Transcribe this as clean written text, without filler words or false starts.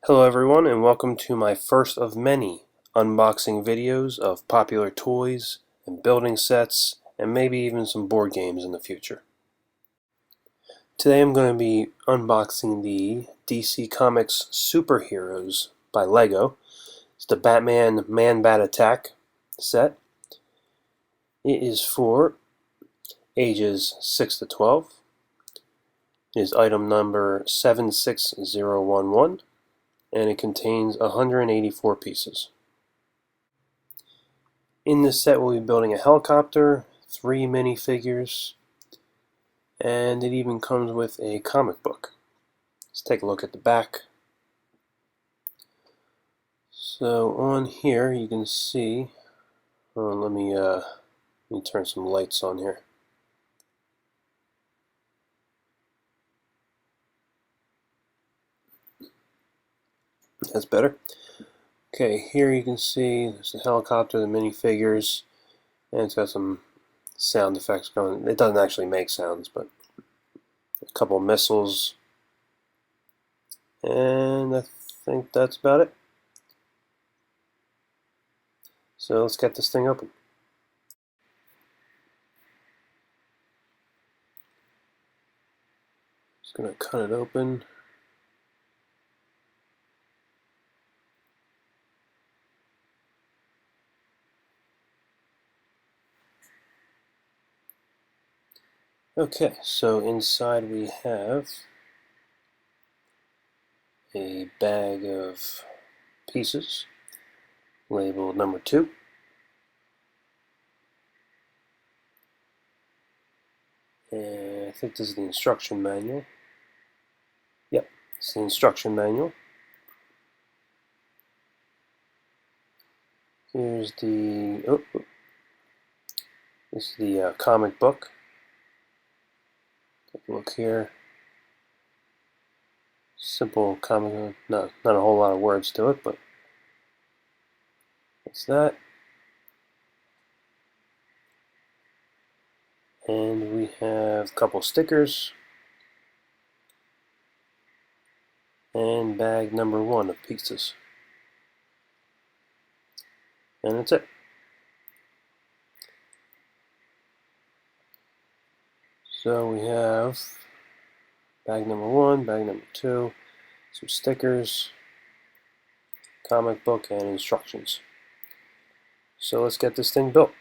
Hello everyone, and welcome to my first of many unboxing videos of popular toys and building sets and maybe even some board games in the future. Today I'm going to be unboxing the DC Comics Superheroes by Lego. It's the Batman Man-Bat Attack set. It is for ages 6 to 12. It is item number 76011. And it contains 184 pieces. In this set we'll be building a helicopter, 3 minifigures, and it even comes with a comic book. Let's take a look at the back. So on here you can see, let me turn some lights on here. That's better. Okay, here you can see there's the helicopter, the minifigures, and it's got some sound effects going. It doesn't actually make sounds, but a couple of missiles, and I think that's about it. So let's get this thing open. Just gonna cut it open. Okay, so inside we have a bag of pieces labeled number 2. And I think this is the instruction manual. Yep, it's the instruction manual. Here's the, this is the comic book. Take a look here. Simple comic, not a whole lot of words to it, but that's that. And we have a couple stickers and bag number 1 of pieces. And that's it. So we have bag number 1, bag number 2, some stickers, comic book, and instructions. So let's get this thing built.